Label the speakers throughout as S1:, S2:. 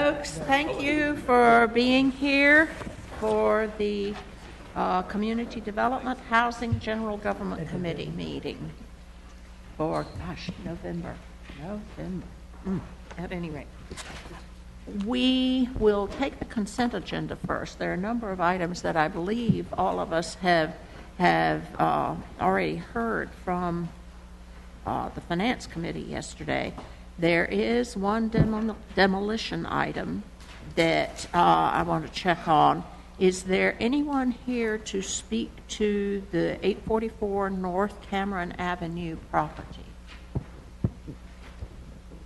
S1: folks. Thank you for being here for the Community Development Housing General Government Committee meeting for, November. At any rate, we will take the consent agenda first. There are a number of items that I believe all of us have already heard from the Finance Committee yesterday. There is one demolition item that I want to check on. Is there anyone here to speak to the 844 North Cameron Avenue property?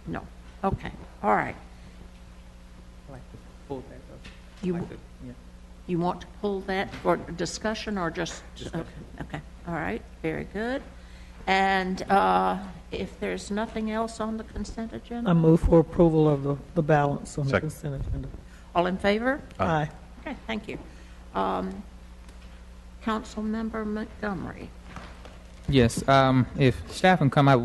S1: No. Okay. All right.
S2: I'd like to pull that up.
S1: You want to pull that for discussion or just? Okay. All right. Very good. And if there's nothing else on the consent agenda?
S3: I move for approval of the balance on the consent agenda.
S1: All in favor?
S3: Aye.
S1: Okay, thank you. Councilmember Montgomery.
S2: Yes, if staff can come out,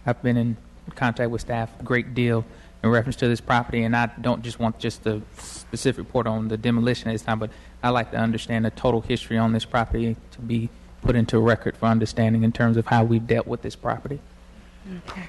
S2: I've been in contact with staff a great deal in reference to this property, and I don't just want just a specific report on the demolition at this time, but I'd like to understand the total history on this property to be put into a record for understanding in terms of how we've dealt with this property.
S1: Okay.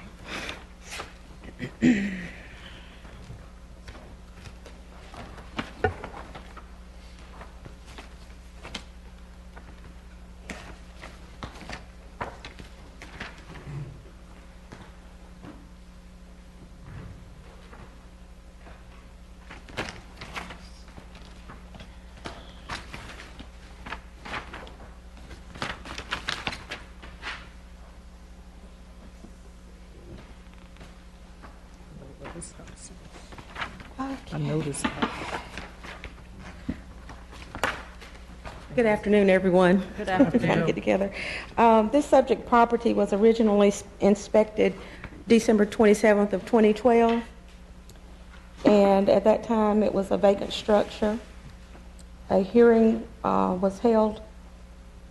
S3: I noticed.
S4: Good afternoon, everyone.
S1: Good afternoon.
S4: Get together. This subject property was originally inspected December 27th of 2012, and at that time it was a vacant structure. A hearing was held,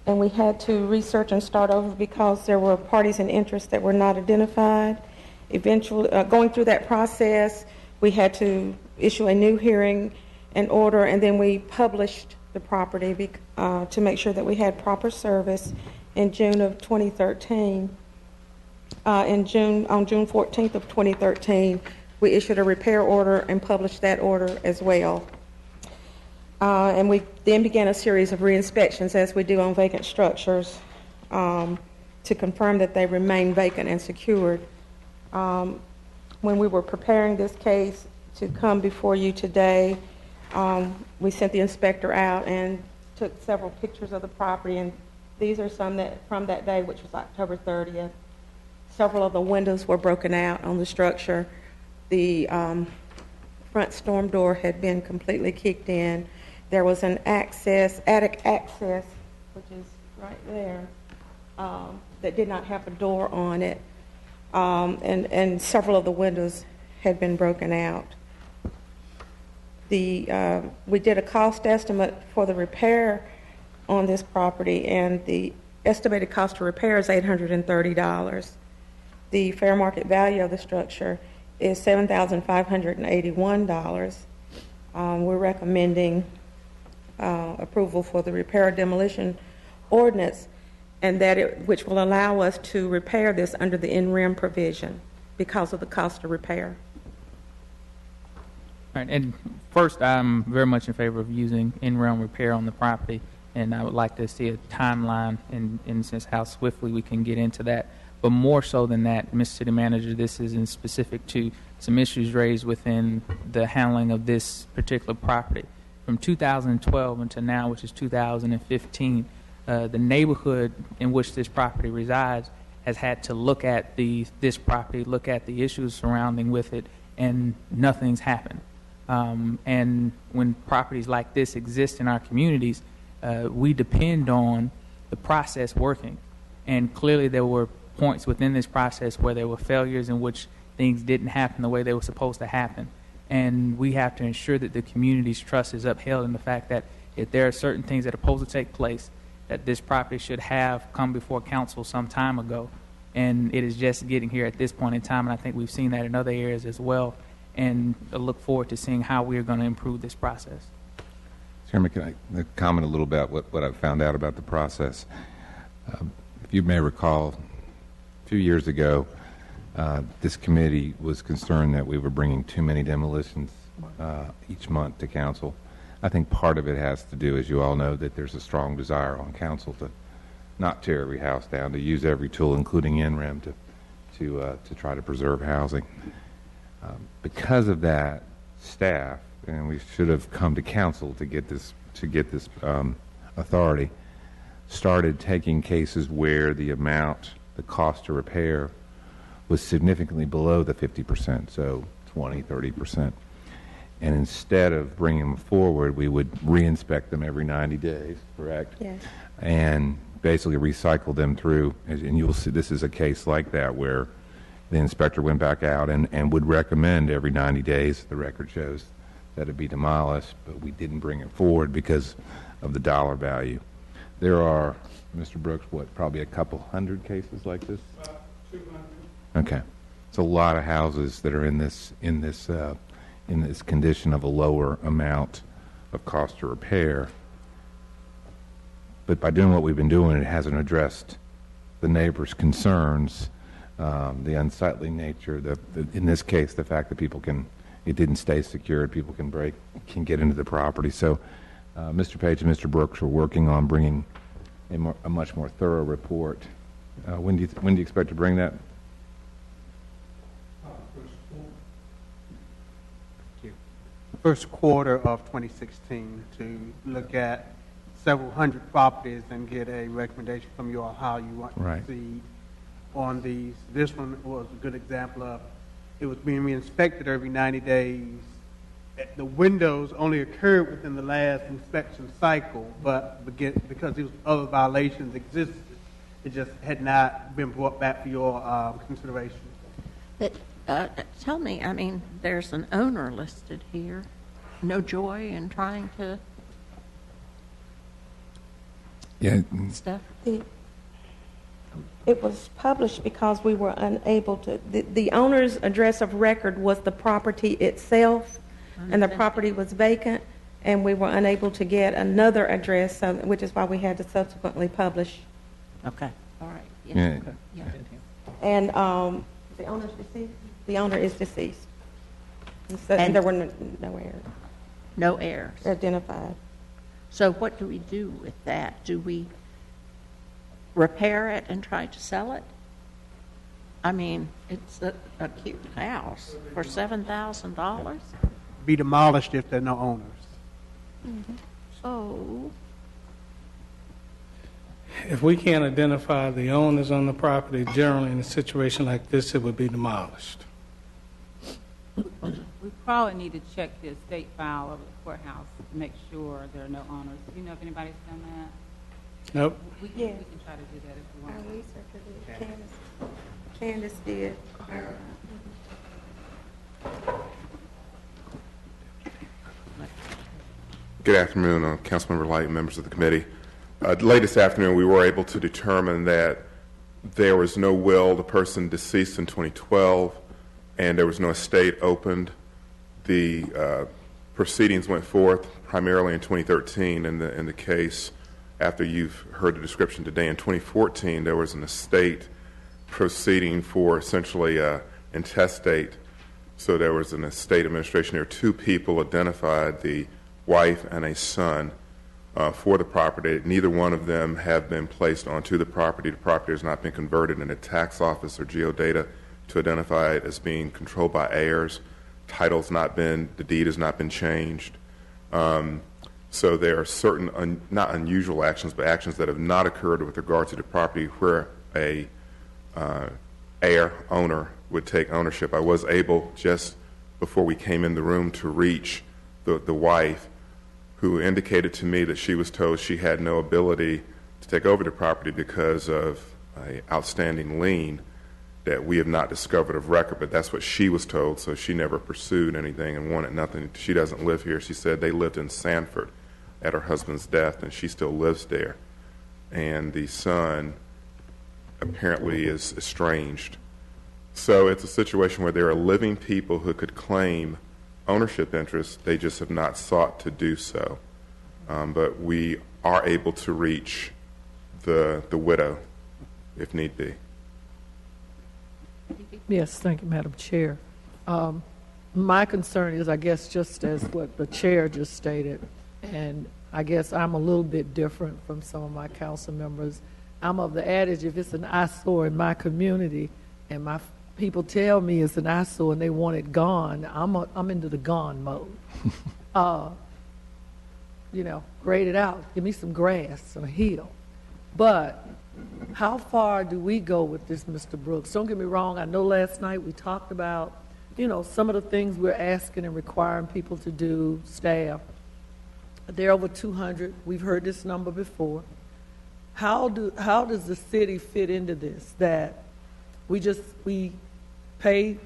S4: and we had to research and start over because there were parties in interest that were not identified. Eventually, going through that process, we had to issue a new hearing and order, and then we published the property to make sure that we had proper service in June of 2013. On June 14th of 2013, we issued a repair order and published that order as well. And we then began a series of re-inspections, as we do on vacant structures, to confirm that they remain vacant and secured. When we were preparing this case to come before you today, we sent the inspector out and took several pictures of the property, and these are some that from that day, which was October 30th. Several of the windows were broken out on the structure. The front storm door had been completely kicked in. There was an attic access, which is right there, that did not have a door on it. And several of the windows had been broken out. We did a cost estimate for the repair on this property, and the estimated cost to repair is $830. The fair market value of the structure is $7,581. We're recommending approval for the repair demolition ordinance, and which will allow us to repair this under the in-rem provision because of the cost of repair.
S2: All right, and first, I'm very much in favor of using in-rem repair on the property, and I would like to see a timeline in sense how swiftly we can get into that. But more so than that, Mr. City Manager, this is in specific to some issues raised within the handling of this particular property. From 2012 until now, which is 2015, the neighborhood in which this property resides has had to look at this property, look at the issues surrounding with it, and nothing's happened. And when properties like this exist in our communities, we depend on the process working. And clearly there were points within this process where there were failures in which things didn't happen the way they were supposed to happen. And we have to ensure that the community's trust is upheld in the fact that if there are certain things that are supposed to take place, that this property should have come before council some time ago. And it is just getting here at this point in time, and I think we've seen that in other areas as well. and look forward to seeing how we're going to improve this process.
S5: Chairman, can I comment a little about what I've found out about the process? If you may recall, a few years ago, this committee was concerned that we were bringing too many demolitions each month to council. I think part of it has to do, as you all know, that there's a strong desire on council to not tear every house down, to use every tool, including NREM, to try to preserve housing. Because of that, staff, and we should have come to council to get this authority, started taking cases where the cost to repair was significantly below the 50%, so 20, 30%. And instead of bringing them forward, we would re-inspect them every 90 days, correct?
S4: Yes.
S5: And basically recycle them through. And you'll see this is a case like that where the inspector went back out and would recommend every 90 days, the record shows, that it be demolished, but we didn't bring it forward because of the dollar value. There are, Mr. Brooks, probably a couple hundred cases like this?
S6: 200.
S5: Okay. It's a lot of houses that are in this condition of a lower amount of cost to repair. But by doing what we've been doing, it hasn't addressed the neighbors' concerns, the unsightly nature, in this case, the fact that it didn't stay secured, people can get into the property. So Mr. Page and Mr. Brooks are working on bringing a much more thorough report. When do you expect to bring that?
S6: First quarter of 2016 to look at several hundred properties and get a recommendation from you all how you want to proceed on these. This one was a good example of it was being re-inspected every 90 days. The windows only occurred within the last inspection cycle, but because these other violations existed, it just had not been brought back for your consideration.
S1: But tell me, I mean, there's an owner listed here. No joy in trying to...
S5: Yeah.
S1: Steph?
S4: It was published because we were unable to, the owner's address of record was the property itself, and the property was vacant, and we were unable to get another address, which is why we had to subsequently publish.
S1: Okay. All right.
S5: Yeah.
S1: Yeah.
S4: And the owner's deceased? The owner is deceased. And there were no heirs
S1: No heirs.
S4: identified.
S1: So what do we do with that? Do we repair it and try to sell it? I mean, it's a cute house for $7,000.
S6: Be demolished if there are no owners.
S1: Mm-hmm. Oh,
S7: If we can't identify the owners on the property, generally in a situation like this, it would be demolished.
S8: We probably need to check the estate file of the courthouse to make sure there are no owners. Do you know if anybody's done that?
S7: Nope.
S8: We can try to do that if we want.
S4: Our researcher did. Candace did.
S9: Good afternoon, Councilmember Light and members of the committee. Late this afternoon, we were able to determine that there was no will. The person deceased in 2012, and there was no estate opened. The proceedings went forth primarily in 2013. In the case, after you've heard the description today, in 2014, there was an estate proceeding for essentially intestate. So there was an estate administration. There were two people identified, the wife and a son, for the property. Neither one of them have been placed onto the property. The property has not been converted in a tax office or geodata to identify it as being controlled by heirs. The deed has not been changed. So there are certain, not unusual actions, but actions that have not occurred with regard to the property where a owner would take ownership. I was able, just before we came in the room, to reach the wife, who indicated to me that she was told she had no ability to take over the property because of an outstanding lien that we have not discovered of record, but that's what she was told, so she never pursued anything and wanted nothing. She doesn't live here. She said they lived in Sanford at her husband's death, and she still lives there. And the son apparently is estranged. So it's a situation where there are living people who could claim ownership interests. They just have not sought to do so. But we are able to reach the widow if need be.
S3: Yes, thank you, Madam Chair. My concern is, I guess, just as what the chair just stated, and I guess I'm a little bit different from some of my council members. I'm of the adage, if it's an eyesore in my community and my people tell me it's an eyesore and they want it gone, I'm into the gone mode. You know, grade it out, give me some grass, a hill. But how far do we go with this, Mr. Brooks? Don't get me wrong, I know last night we talked about, you know, some of the things we're asking and requiring people to do, staff. They're over 200. We've heard this number before. How does the city fit into this? That we pay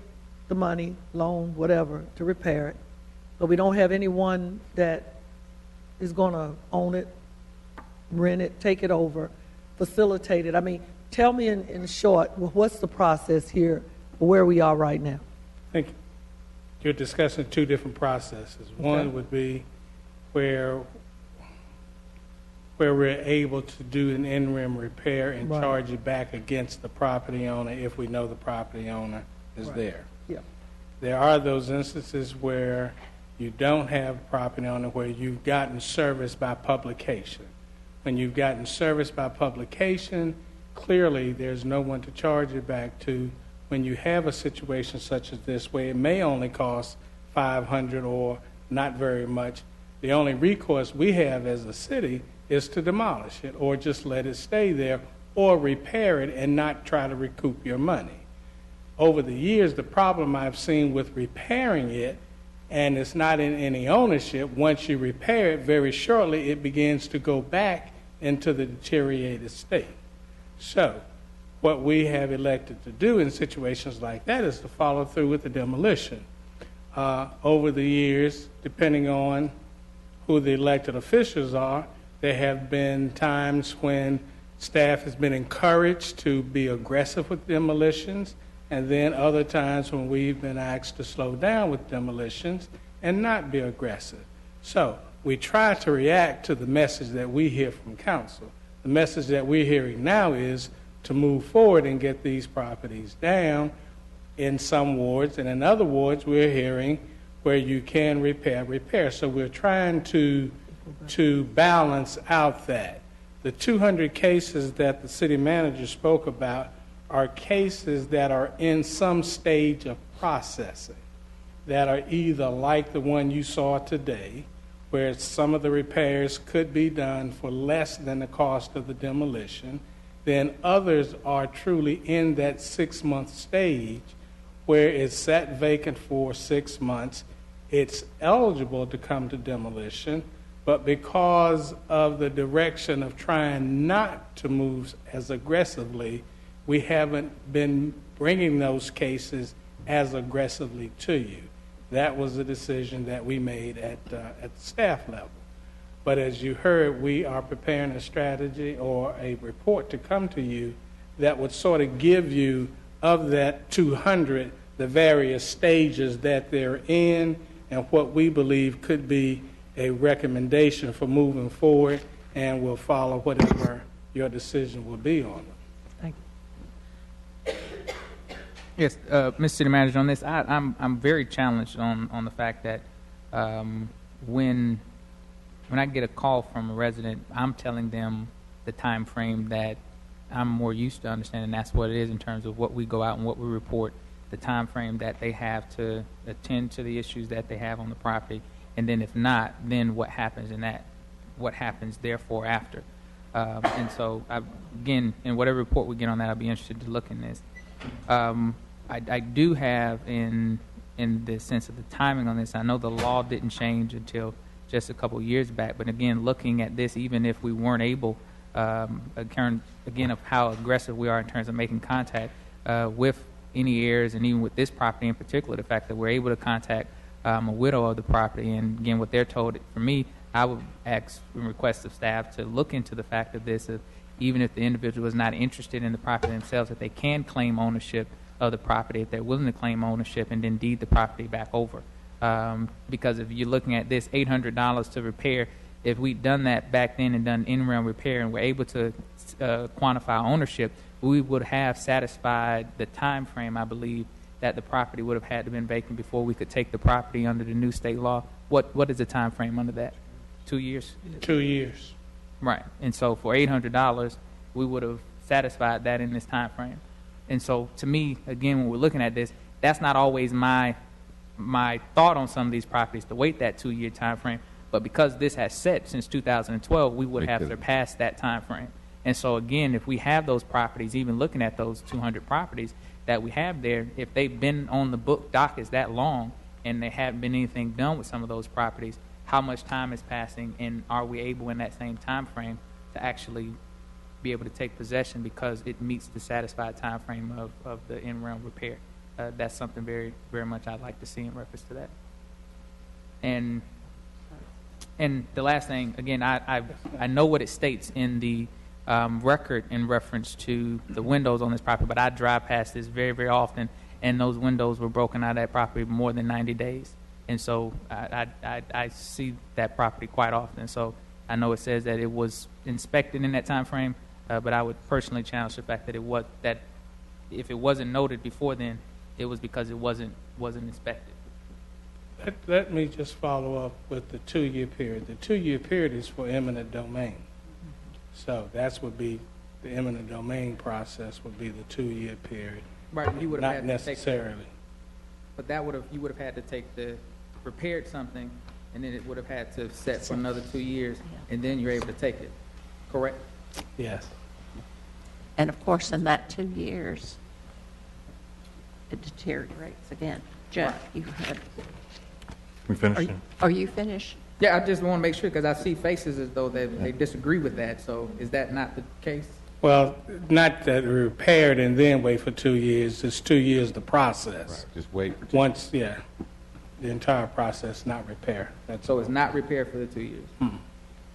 S3: the money, loan, whatever, to repair it, but we don't have anyone that is going to own it, rent it, take it over, facilitate it. I mean, tell me in short, what's the process here, where we are right now?
S7: Thank you. You're discussing two different processes. One would be where we're able to do an interim repair and charge it back against the property owner if we know the property owner is there.
S3: Yeah.
S7: There are those instances where you don't have a property owner, where you've gotten service by publication. When you've gotten service by publication, clearly there's no one to charge it back to. When you have a situation such as this, where it may only cost $500 or not very much, the only recourse we have as a city is to demolish it or just let it stay there or repair it and not try to recoup your money. Over the years, the problem I've seen with repairing it, and it's not in any ownership, once you repair it, very shortly it begins to go back into the deteriorated state. So what we have elected to do in situations like that is to follow through with the demolition. Over the years, depending on who the elected officials are, there have been times when staff has been encouraged to be aggressive with demolitions, and then other times when we've been asked to slow down with demolitions and not be aggressive. So we try to react to the message that we hear from council. The message that we're hearing now is to move forward and get these properties down in some wards, and in other wards we're hearing where you can repair. So we're trying to balance out that. The 200 cases that the city manager spoke about are cases that are in some stage of processing, that are either like the one you saw today, where some of the repairs could be done for less than the cost of the demolition, then others are truly in that 6-month stage where it's sat vacant for 6 months. It's eligible to come to demolition, but because of the direction of trying not to move as aggressively, we haven't been bringing those cases as aggressively to you. That was a decision that we made at the staff level. But as you heard, we are preparing a strategy or a report to come to you that would sort of give you, of that 200, the various stages that they're in and what we believe could be a recommendation for moving forward, and we'll follow whatever your decision will be on them.
S3: Thank you.
S2: Yes, Mr. City Manager, on this, I'm very challenged on the fact that when I get a call from a resident, I'm telling them the time frame that I'm more used to understanding. That's what it is in terms of what we go out and what we report, the time frame that they have to attend to the issues that they have on the property, and then if not, then what happens in that, what happens therefore after. And so, again, in whatever report we get on that, I'll be interested to look in this. I do have, in the sense of the timing on this, I know the law didn't change until just a couple of years back, but again, looking at this, even if we weren't able, again, of how aggressive we are in terms of making contact with any heirs, and even with this property in particular, the fact that we're able to contact a widow of the property, and again, what they're told, for me, I would ask and request of staff to look into the fact of this, even if the individual is not interested in the property themselves, that they can claim ownership of the property if they're willing to claim ownership and then deed the property back over. Because if you're looking at this $800 to repair, if we'd done that back then and done in-realm repair and were able to quantify ownership, we would have satisfied the time frame, I believe, that the property would have had to been vacant before we could take the property under the new state law. What is the time frame under that? 2 years?
S7: 2 years.
S2: Right. And so for $800, we would have satisfied that in this time frame. And so to me, again, when we're looking at this, that's not always my thought on some of these properties to wait that 2 year time frame. But because this has set since 2012, we would have surpassed that time frame. And so again, if we have those properties, even looking at those 200 properties that we have there, if they've been on the book dockets that long and there haven't been anything done with some of those properties, how much time is passing, and are we able in that same time frame to actually be able to take possession because it meets the satisfied time frame of the in-realm repair? That's something very, very much I'd like to see in reference to that. And the last thing, again, I know what it states in the record in reference to the windows on this property, but I drive past this very, very often, and those windows were broken out of that property more than 90 days. And so I see that property quite often. So I know it says that it was inspected in that time frame, but I would personally challenge the fact that if it wasn't noted before then, it was because it wasn't inspected.
S7: Let me just follow up with the 2 year period. The 2 year period is for eminent domain. So that's would be the eminent domain process would be the 2 year period.
S2: Right, you would have
S7: not
S2: had
S7: necessarily.
S2: But you would have had to take repaired something, and then it would have had to set for another 2 years, and then you're able to take it. Correct?
S7: Yes.
S1: And of course, in that 2 years, it deteriorates again. Jeff, you had.
S10: We finished?
S1: Are you finished?
S2: Yeah, I just want to make sure, because I see faces as though they disagree with that. So is that not the case?
S7: Well, not that repaired and then wait for 2 years. It's 2 years the process.
S5: Right, just wait for 2
S7: Once, yeah, the entire process, not repair.
S2: So it's not repaired for the 2 years.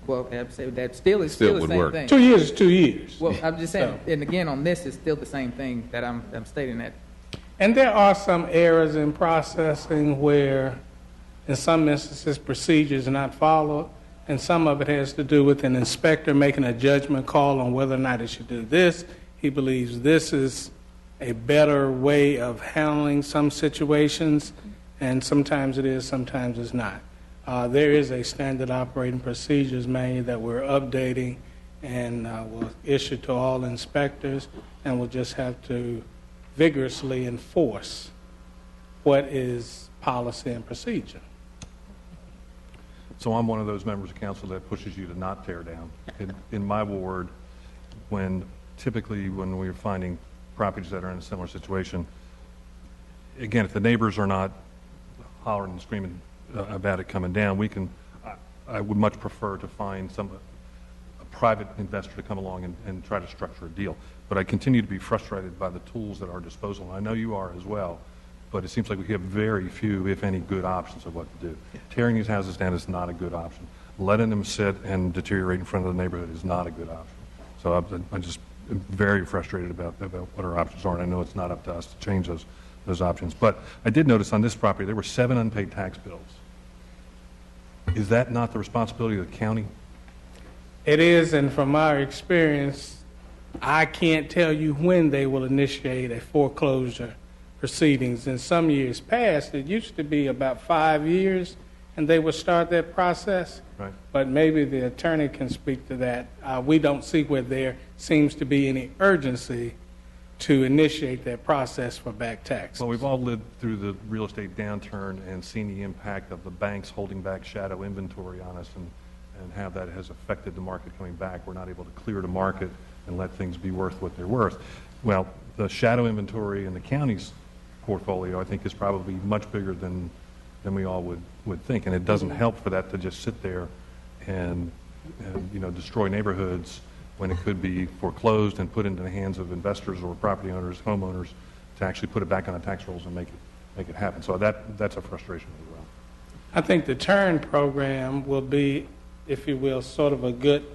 S2: Well, I'd say that still is
S5: Still
S2: the
S5: would
S2: same
S5: work.
S2: thing.
S7: 2 years is 2 years.
S2: Well, I'm just saying,
S7: So-
S2: and again, on this, it's still the same thing that I'm stating that.
S7: And there are some errors in processing where, in some instances, procedures are not followed, and some of it has to do with an inspector making a judgment call on whether or not he should do this. He believes this is a better way of handling some situations, and sometimes it is, sometimes it's not. There is a standard operating procedures manual that we're updating and will issue to all inspectors, and we'll just have to vigorously enforce what is policy and procedure.
S10: So I'm one of those members of council that pushes you to not tear down. In my ward, typically when we're finding properties that are in a similar situation, again, if the neighbors are not hollering and screaming about it coming down, I would much prefer to find a private investor to come along and try to structure a deal. But I continue to be frustrated by the tools at our disposal. I know you are as well, but it seems like we have very few, if any, good options of what to do. Tearing these houses down is not a good option. Letting them sit and deteriorate in front of the neighborhood is not a good option. So I'm just very frustrated about what our options are, and I know it's not up to us to change those options. But I did notice on this property there were 7 unpaid tax bills. Is that not the responsibility of the county?
S7: It is, and from our experience, I can't tell you when they will initiate a foreclosure proceedings. In some years past, it used to be about 5 years, and they would start that process.
S10: Right.
S7: But maybe the attorney can speak to that. We don't see where there seems to be any urgency to initiate that process for back taxes.
S10: Well, we've all lived through the real estate downturn and seen the impact of the banks holding back shadow inventory on us and how that has affected the market coming back. We're not able to clear the market and let things be worth what they're worth. Well, the shadow inventory in the county's portfolio, I think, is probably much bigger than we all would think. And it doesn't help for that to just sit there and destroy neighborhoods when it could be foreclosed and put into the hands of investors or property owners, homeowners, to actually put it back on the tax rolls and make it happen. So that's a frustration as well.
S7: I think the TURN program will be, if you will, sort of a good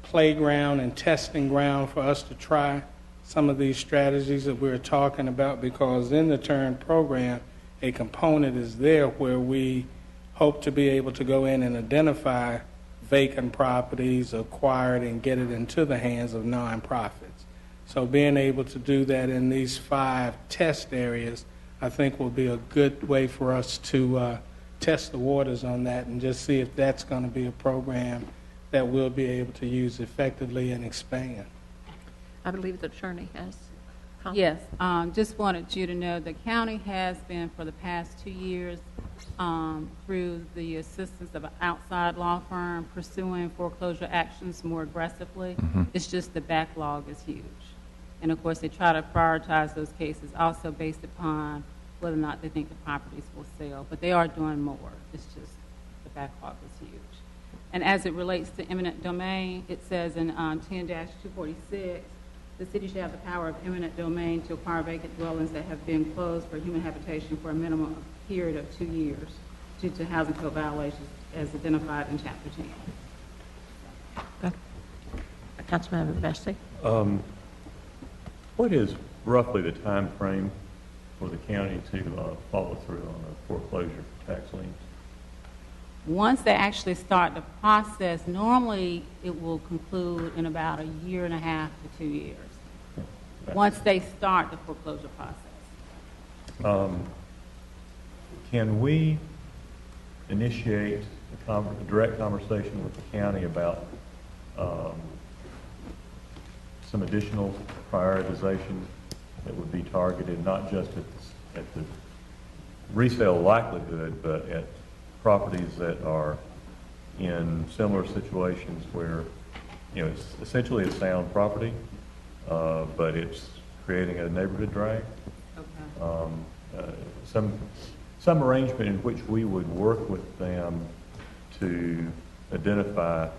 S7: playground and testing ground for us to try some of these strategies that we're talking about, because in the TURN program, a component is there where we hope to be able to go in and identify vacant properties, acquire it, and get it into the hands of nonprofits. So being able to do that in these 5 test areas, I think will be a good way for us to test the waters on that and just see if that's going to be a program that we'll be able to use effectively and expand.
S1: I believe the attorney has comments.
S8: Yes, just wanted you to know the county has been for the past 2 years through the assistance of an outside law firm pursuing foreclosure actions more aggressively. It's just the backlog is huge. And of course, they try to prioritize those cases also based upon whether or not they think the properties will sell. But they are doing more. It's just the backlog is huge. And as it relates to eminent domain, it says in 10-246, the city shall have the power of eminent domain to acquire vacant dwellings that have been closed for human habitation for a minimum period of 2 years due to housing code violations as identified in Chapter 10.
S1: Councilmember Bessie.
S11: What is roughly the time frame for the county to follow through on a foreclosure for tax liens?
S8: Once they actually start the process, normally it will conclude in about 1.5 years to 2 years. Once they start the foreclosure process.
S11: Can we initiate a direct conversation with the county about some additional prioritization that would be targeted not just at the resale likelihood, but at properties that are in similar situations where, you know, it's essentially a sound property, but it's creating a neighborhood drag? Okay. Some arrangement in which we would work with them to identify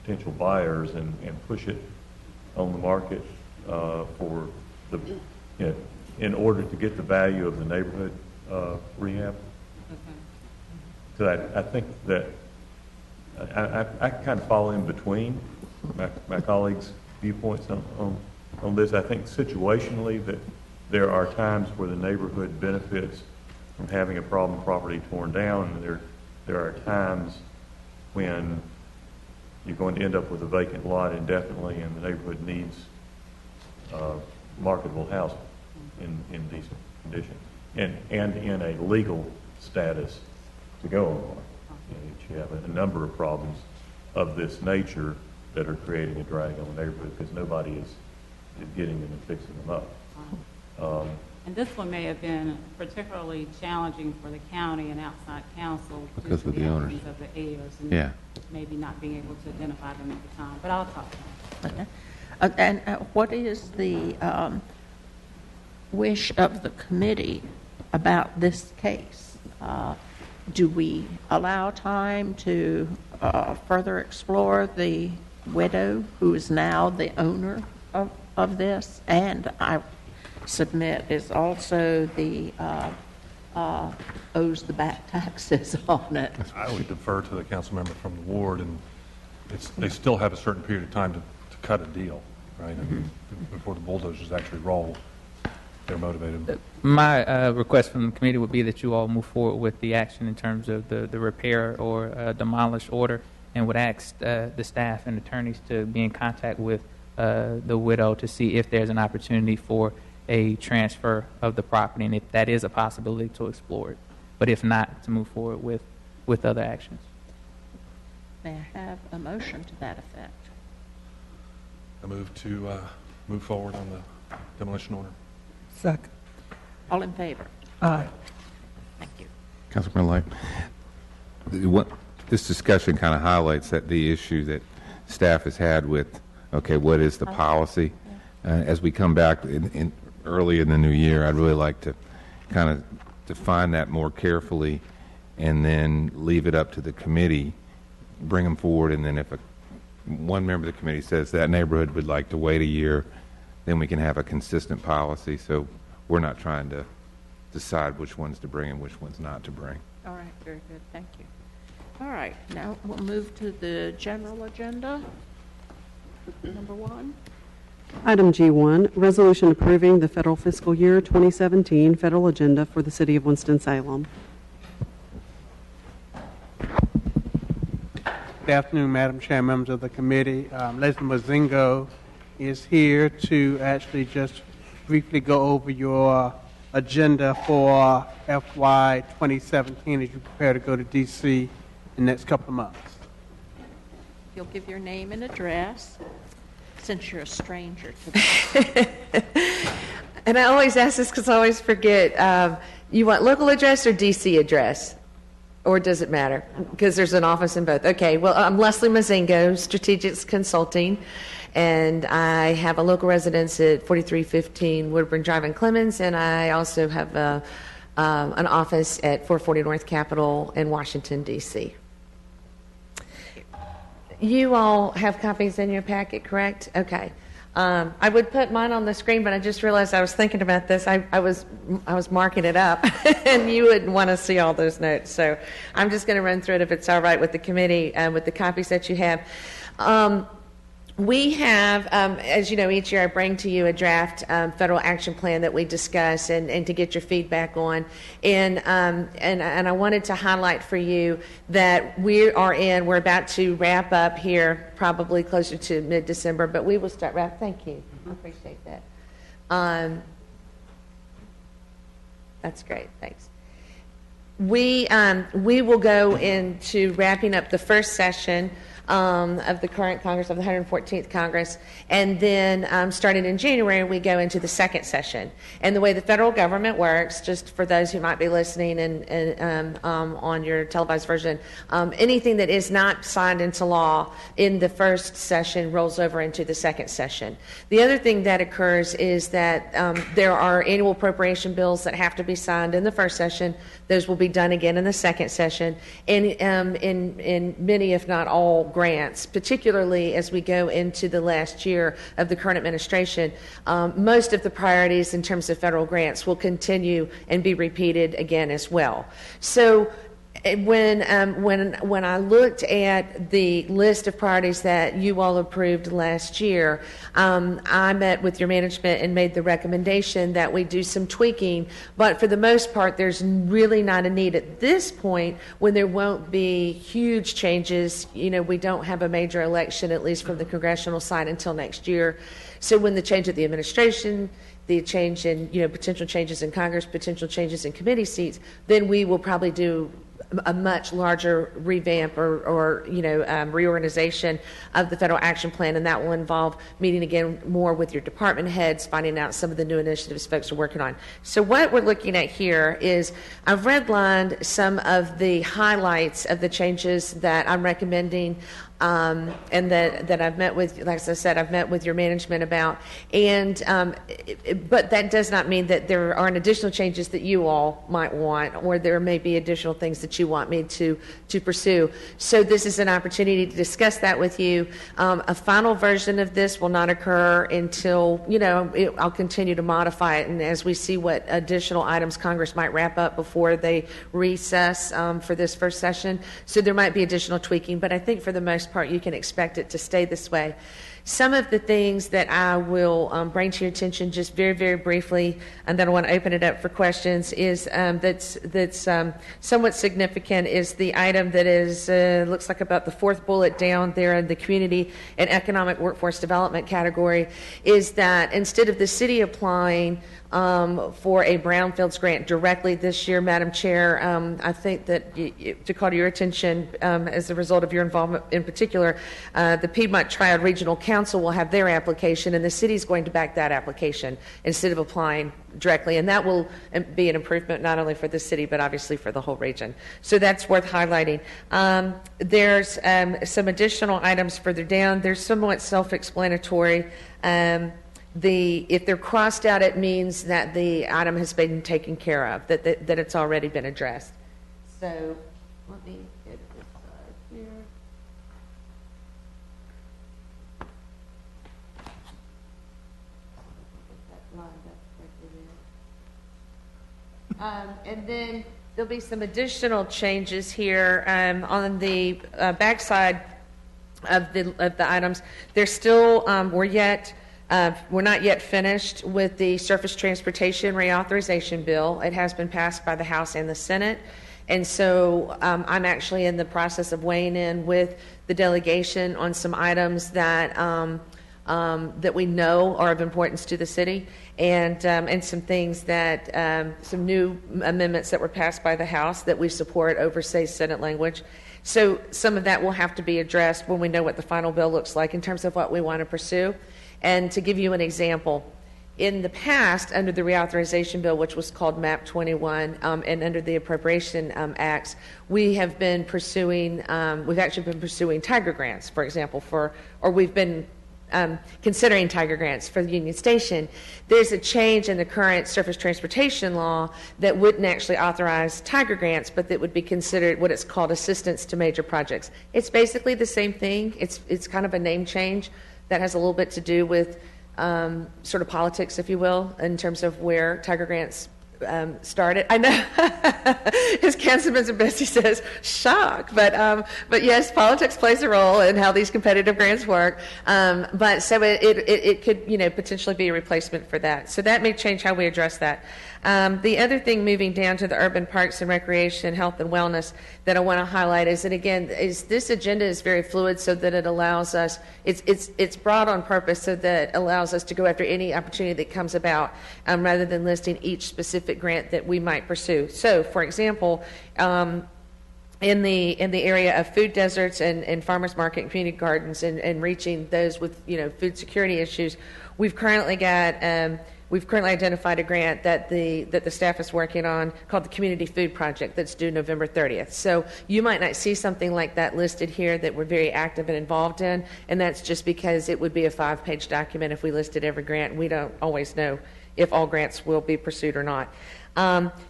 S11: potential buyers and push it on the market for the, you know, in order to get the value of the neighborhood rehab. Because I think that I kind of fall in between my colleagues' viewpoints on this. I think situationally that there are times where the neighborhood benefits from having a problem property torn down, and there are times when you're going to end up with a vacant lot indefinitely, and the neighborhood needs marketable housing in decent condition and in a legal status to go on. You have a number of problems of this nature that are creating a drag on the neighborhood because nobody is getting them and fixing them up.
S8: And this one may have been particularly challenging for the county and outside counsel
S5: because of the owners
S8: of the heirs and maybe not being able to identify them at the time. But I'll talk to them.
S1: Okay. And what is the wish of the committee about this case? Do we allow time to further explore the widow who is now the owner of this? And I submit is also the owes the back taxes on it.
S10: I would defer to the council member from the ward, and they still have a certain period of time to cut a deal, right? And before the bulldozers actually roll, they're motivated.
S2: My request from the committee would be that you all move forward with the action in terms of the repair or demolish order, and would ask the staff and attorneys to be in contact with the widow to see if there's an opportunity for a transfer of the property, and if that is a possibility, to explore it. But if not, to move forward with other actions.
S1: May I have a motion to that effect?
S10: I move to move forward on the demolition order.
S3: Second.
S1: All in favor?
S3: Aye.
S1: Thank you.
S5: Councilman Light, this discussion kind of highlights that the issue that staff has had with, okay, what is the policy? As we come back early in the new year, I'd really like to kind of define that more carefully and then leave it up to the committee, bring them forward, and then if one member of the committee says that neighborhood would like to wait a year, then we can have a consistent policy, so we're not trying to decide which ones to bring and which ones not to bring.
S1: All right, very good. Thank you. All right, now we'll move to the general agenda. Number 1.
S12: Item G1, resolution approving the federal fiscal year 2017 federal agenda for the city of Winston-Salem.
S6: Good afternoon, Madam Chair, members of the committee. Leslie Mozingo is here to actually just briefly go over your agenda for FY 2017 as you prepare to go to D.C. in the next couple of months.
S1: You'll give your name and address, since you're a stranger to this.
S13: And I always ask this because I always forget. You want local address or D.C. address? Or does it matter? Because there's an office in both. Okay, well, I'm Leslie Mozingo, Strategics Consulting, and I have a local residence at 4315 Woodburn Drive in Clemens, and I also have an office at 440 North Capitol in Washington, D.C. You all have copies in your packet, correct? Okay. I would put mine on the screen, but I just realized I was thinking about this. I was marking it up, and you wouldn't want to see all those notes. So I'm just going to run through it if it's all right with the committee, with the copies that you have. We have, as you know, each year I bring to you a draft federal action plan that we discuss and to get your feedback on. And I wanted to highlight for you that we're about to wrap up here, probably closer to mid-December, but we will start thank you. I appreciate that. That's great. Thanks. We will go into wrapping up the first session of the current Congress, of the 114th Congress, and then starting in January, we go into the second session. And the way the federal government works, just for those who might be listening and on your televised version, anything that is not signed into law in the first session rolls over into the second session. The other thing that occurs is that there are annual appropriation bills that have to be signed in the first session. Those will be done again in the second session, and in many, if not all, grants, particularly as we go into the last year of the current administration. Most of the priorities in terms of federal grants will continue and be repeated again as well. So when I looked at the list of priorities that you all approved last year, I met with your management and made the recommendation that we do some tweaking, but for the most part there's really not a need at this point when there won't be huge changes. You know, we don't have a major election, at least from the congressional side, until next year. So when the change of the administration, the change in, potential changes in Congress, potential changes in committee seats, then we will probably do a much larger revamp or reorganization of the federal action plan, and that will involve meeting again more with your department heads, finding out some of the new initiatives folks are working on. So what we're looking at here is I've redlined some of the highlights of the changes that I'm recommending and that I've met with, like I said, I've met with your management about, and but that does not mean that there aren't additional changes that you all might want, or there may be additional things that you want me to pursue. So this is an opportunity to discuss that with you. A final version of this will not occur until, I'll continue to modify it, and as we see what additional items Congress might wrap up before they recess for this first session. So there might be additional tweaking, but I think for the most part you can expect it to stay this way. Some of the things that I will bring to your attention just very, very briefly, and then I want to open it up for questions, is that's somewhat significant is the item that is looks like about the fourth bullet down there in the community and economic workforce development category, is that instead of the city applying for a brownfields grant directly this year, Madam Chair, I think that to call to your attention as a result of your involvement in particular, the Piedmont Triad Regional Council will have their application, and the city is going to back that application instead of applying directly, and that will be an improvement not only for the city but obviously for the whole region. So that's worth highlighting. There's some additional items further down. They're somewhat self-explanatory. If they're crossed out, it means that the item has been taken care of, that it's already been addressed. So let me get this here. Get that lined up correctly there. And then there'll be some additional changes here on the backside of the items. There's still we're yet We're not yet finished with the surface transportation reauthorization bill. It has been passed by the House and the Senate. And so I'm actually in the process of weighing in with the delegation on some items that that we know are of importance to the city, and some things that some new amendments that were passed by the House that we support over, say, Senate language. So some of that will have to be addressed when we know what the final bill looks like in terms of what we want to pursue. And to give you an example, in the past, under the reauthorization bill, which was called MAP 21, and under the appropriation acts, we have been pursuing, we've actually been pursuing Tiger grants, for example, or we've been considering Tiger grants for the Union Station. There's a change in the current surface transportation law that wouldn't actually authorize Tiger grants, but that would be considered what it's called assistance to major projects. It's basically the same thing. It's kind of a name change that has a little bit to do with sort of politics, if you will, in terms of where Tiger grants started. I know, as Councilman Bessie says, shock, but yes, politics plays a role in how these competitive grants work. But so it could, potentially be a replacement for that. So that may change how we address that. The other thing, moving down to the urban parks and recreation, health and wellness, that I want to highlight is that, again, this agenda is very fluid, so that it allows us, it's broad on purpose, so that it allows us to go after any opportunity that comes about, rather than listing each specific grant that we might pursue. So, for example, in the area of food deserts and farmers market and community gardens, and reaching those with food security issues, we've currently identified a grant that the staff is working on called the Community Food Project that's due November 30th. So you might not see something like that listed here that we're very active and involved in, and that's just because it would be a 5-page document if we listed every grant. We don't always know if all grants will be pursued or not.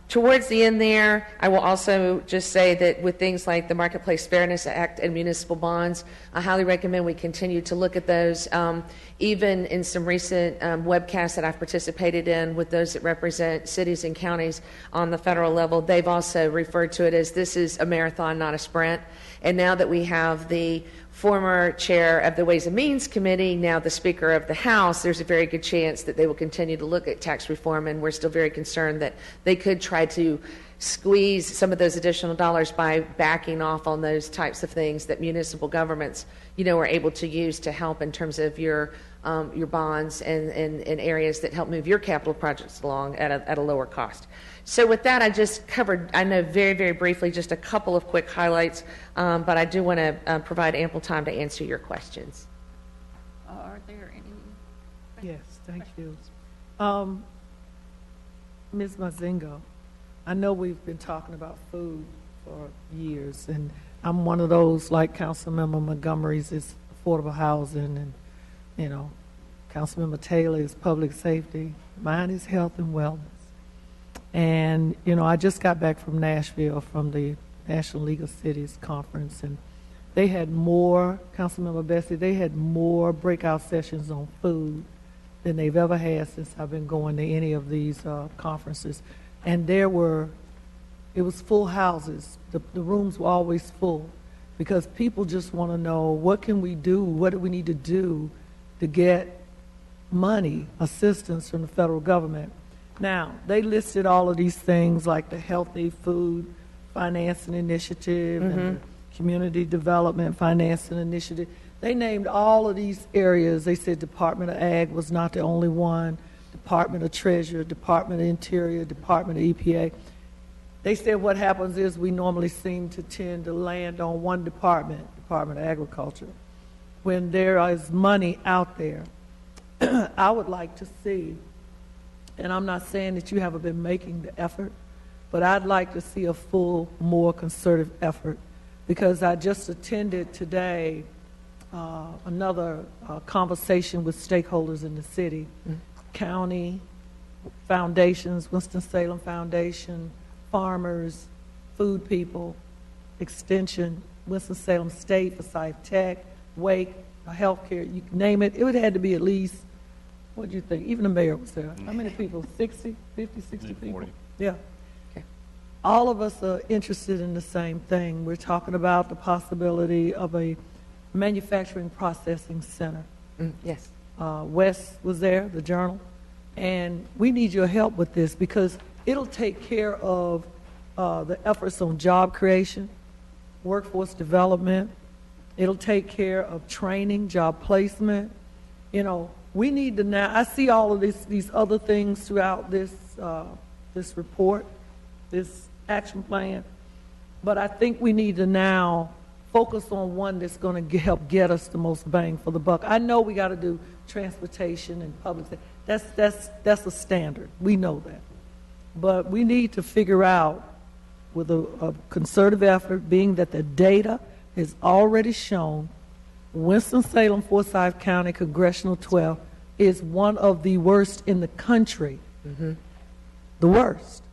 S13: Towards the end there, I will also just say that with things like the Marketplace Fairness Act and municipal bonds, I highly recommend we continue to look at those. Even in some recent webcasts that I've participated in with those that represent cities and counties on the federal level, they've also referred to it as this is a marathon, not a sprint. And now that we have the former chair of the Ways and Means Committee, now the Speaker of the House, there's a very good chance that they will continue to look at tax reform, and we're still very concerned that they could try to squeeze some of those additional dollars by backing off on those types of things that municipal governments, are able to use to help in terms of your bonds and areas that help move your capital projects along at a lower cost. So with that, I just covered, I know very, very briefly, just a couple of quick highlights, but I do want to provide ample time to answer your questions.
S1: Are there any?
S3: Yes, thank you. Ms. Mazingo, I know we've been talking about food for years, and I'm one of those, like Councilmember Montgomery's is affordable housing, and, Councilmember Taylor is public safety. Mine is health and wellness. And, I just got back from Nashville from the National League of Cities conference, and they had more, Councilmember Bessie, they had more breakout sessions on food than they've ever had since I've been going to any of these conferences. And it was full houses. The rooms were always full because people just want to know, what can we do? What do we need to do to get money, assistance from the federal government? Now, they listed all of these things like the Healthy Food Financing Initiative and the Community Development Financing Initiative. They named all of these areas. They said Department of Ag was not the only one, Department of Treasury, Department of Interior, Department of EPA. They said what happens is we normally seem to tend to land on one department, Department of Agriculture, when there is money out there. I would like to see, and I'm not saying that you haven't been making the effort, but I'd like to see a full, more concerted effort, because I just attended today another conversation with stakeholders in the city, county, foundations, Winston-Salem Foundation, farmers, food people, extension, Winston-Salem State, Forsyth Tech, Wake, healthcare, you name it. It would have had to be at least, what do you think? Even the mayor was there. How many people? 60, 50, 60 people?
S11: 40.
S3: Yeah. Okay. All of us are interested in the same thing. We're talking about the possibility of a manufacturing processing center.
S13: Yes.
S3: Wes was there, the journal, and we need your help with this because it'll take care of the efforts on job creation, workforce development. It'll take care of training, job placement. You know, we need to now, I see all of these other things throughout this report, this action plan, but I think we need to now focus on one that's going to help get us the most bang for the buck. I know we got to do transportation and public safety. That's a standard. We know that. But we need to figure out, with a concerted effort, being that the data has already shown Winston-Salem, Forsyth County, Congressional 12 is one of the worst in the country.
S13: Mm-hmm.
S3: The worst.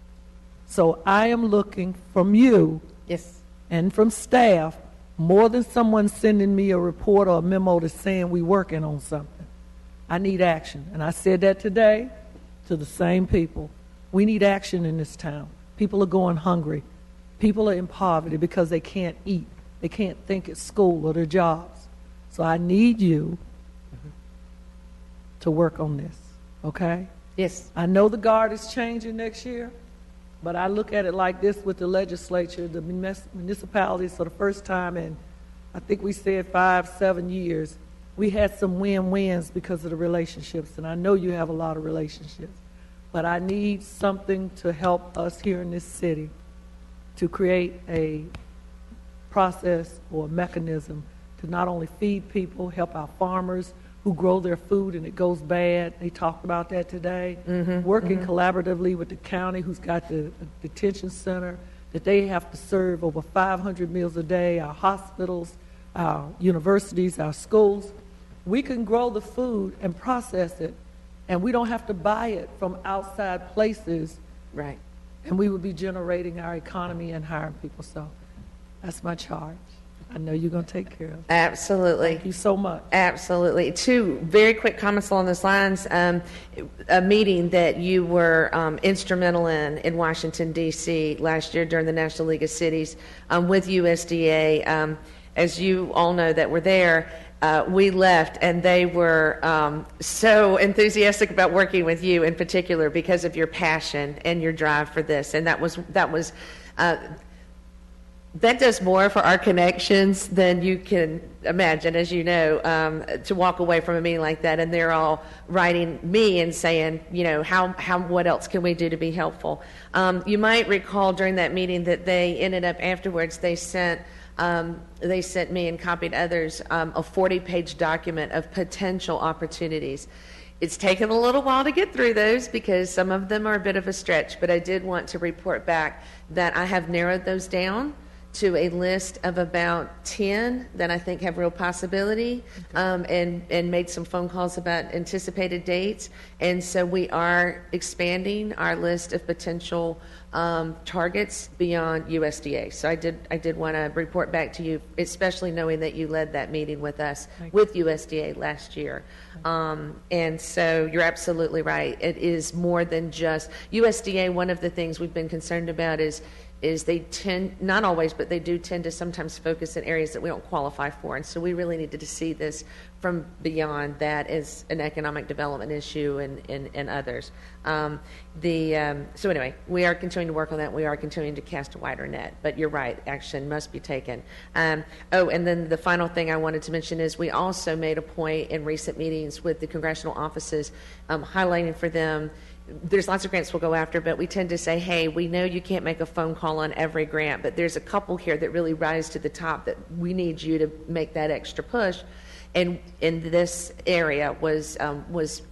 S3: So I am looking from you
S13: Yes.
S3: and from staff more than someone sending me a report or a memo that's saying we're working on something. I need action. And I said that today to the same people. We need action in this town. People are going hungry. People are in poverty because they can't eat. They can't think at school or their jobs. So I need you to work on this, okay?
S13: Yes.
S3: I know the guard is changing next year, but I look at it like this with the legislature, the municipalities for the first time in, I think we said 5-7 years, we had some win-wins because of the relationships, and I know you have a lot of relationships. But I need something to help us here in this city to create a process or a mechanism to not only feed people, help our farmers who grow their food and it goes bad. They talked about that today. Working collaboratively with the county who's got the detention center, that they have to serve over 500 meals a day, our hospitals, our universities, our schools. We can grow the food and process it, and we don't have to buy it from outside places.
S13: Right.
S3: And we would be generating our economy and hiring people. So that's my charge. I know you're going to take care of it.
S13: Absolutely.
S3: Thank you so much.
S13: Absolutely. Two very quick comments along those lines. A meeting that you were instrumental in Washington, D.C. last year during the National League of Cities with USDA. As you all know that were there, we left, and they were so enthusiastic about working with you in particular because of your passion and your drive for this. And that does more for our connections than you can imagine, as you know, to walk away from a meeting like that, and they're all writing me and saying, you know, what else can we do to be helpful? You might recall during that meeting that they ended up afterwards, they sent me and copied others a 40-page document of potential opportunities. It's taken a little while to get through those because some of them are a bit of a stretch, but I did want to report back that I have narrowed those down to a list of about 10 that I think have real possibility, and made some phone calls about anticipated dates. And so we are expanding our list of potential targets beyond USDA. So I did want to report back to you, especially knowing that you led that meeting with us with USDA last year. And so you're absolutely right. It is more than just USDA. One of the things we've been concerned about is they tend, not always, but they do tend to sometimes focus in areas that we don't qualify for. And so we really needed to see this from beyond that as an economic development issue and others. So anyway, we are continuing to work on that. We are continuing to cast a wider net. But you're right, action must be taken. And then the final thing I wanted to mention is we also made a point in recent meetings with the congressional offices, highlighting for them, there's lots of grants we'll go after, but we tend to say, hey, we know you can't make a phone call on every grant, but there's a couple here that really rise to the top that we need you to make that extra push. And in this area was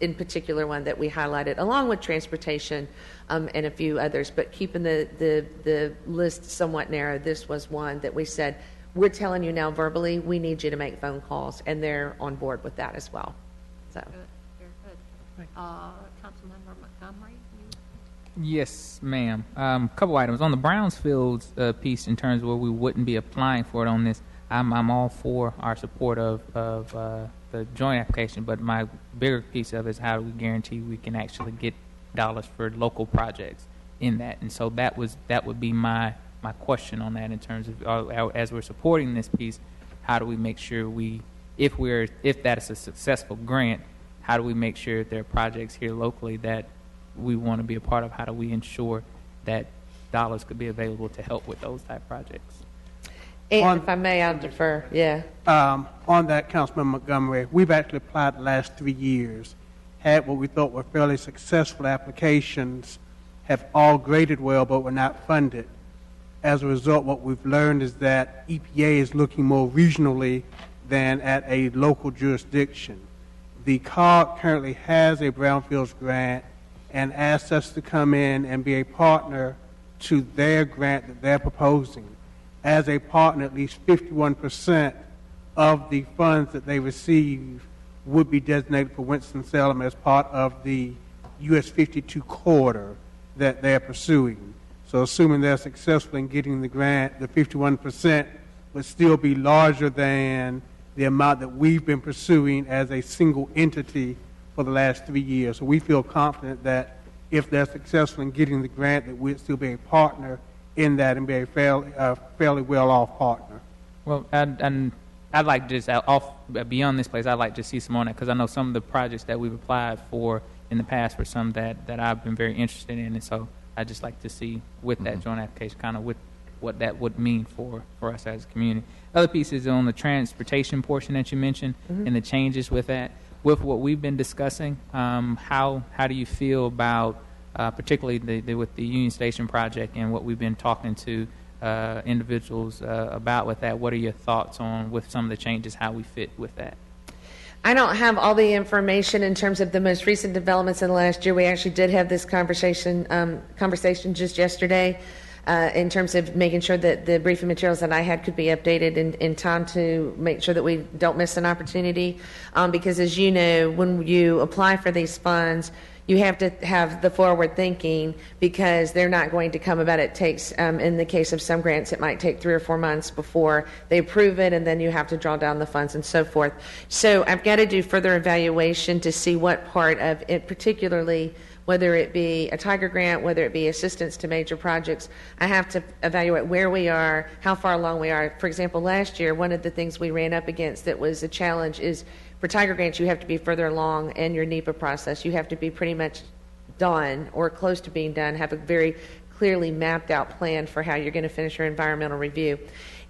S13: in particular one that we highlighted, along with transportation and a few others, but keeping the list somewhat narrow. This was one that we said, we're telling you now verbally, we need you to make phone calls, and they're on board with that as well. So.
S1: Good, very good. Councilmember Montgomery?
S2: Yes, ma'am. A couple items. On the Brownsfields piece, in terms of where we wouldn't be applying for it on this, I'm all for our support of the joint application, but my bigger piece of it is how do we guarantee we can actually get dollars for local projects in that. And so that would be my question on that, in terms of as we're supporting this piece, how do we make sure if that is a successful grant, how do we make sure if there are projects here locally that we want to be a part of, how do we ensure that dollars could be available to help with those type projects?
S13: And if I may, I'll defer. Yeah.
S6: On that, Councilman Montgomery, we've actually applied the last 3 years, had what we thought were fairly successful applications, have all graded well, but were not funded. As a result, what we've learned is that EPA is looking more regionally than at a local jurisdiction. The COG currently has a brownfields grant and asked us to come in and be a partner to their grant that they're proposing. As a partner, at least 51% of the funds that they receive would be designated for Winston-Salem as part of the US 52 corridor that they're pursuing. So assuming they're successful in getting the grant, the 51% would still be larger than the amount that we've been pursuing as a single entity for the last 3 years. So we feel confident that if they're successful in getting the grant, that we'd still be a partner in that and be a fairly well-off partner.
S2: Well, I'd like to just, beyond this place, I'd like to see some on it, because I know some of the projects that we've applied for in the past were some that I've been very interested in, and so I'd just like to see with that joint application kind of what that would mean for us as a community. Other pieces on the transportation portion that you mentioned and the changes with that. With what we've been discussing, how do you feel about particularly with the Union Station project and what we've been talking to individuals about with that? What are your thoughts on with some of the changes, how we fit with that?
S13: I don't have all the information in terms of the most recent developments in the last year. We actually did have this conversation just yesterday in terms of making sure that the briefing materials that I had could be updated in time to make sure that we don't miss an opportunity. Because as you know, when you apply for these funds, you have to have the forward thinking, because they're not going to come about. It takes, in the case of some grants, it might take 3 or 4 months before they approve it, and then you have to draw down the funds and so forth. So I've got to do further evaluation to see what part of it, particularly whether it be a Tiger grant, whether it be assistance to major projects. I have to evaluate where we are, how far along we are. For example, last year, one of the things we ran up against that was a challenge is for Tiger grants, you have to be further along in your NEPA process. You have to be pretty much done or close to being done, have a very clearly mapped out plan for how you're going to finish your environmental review.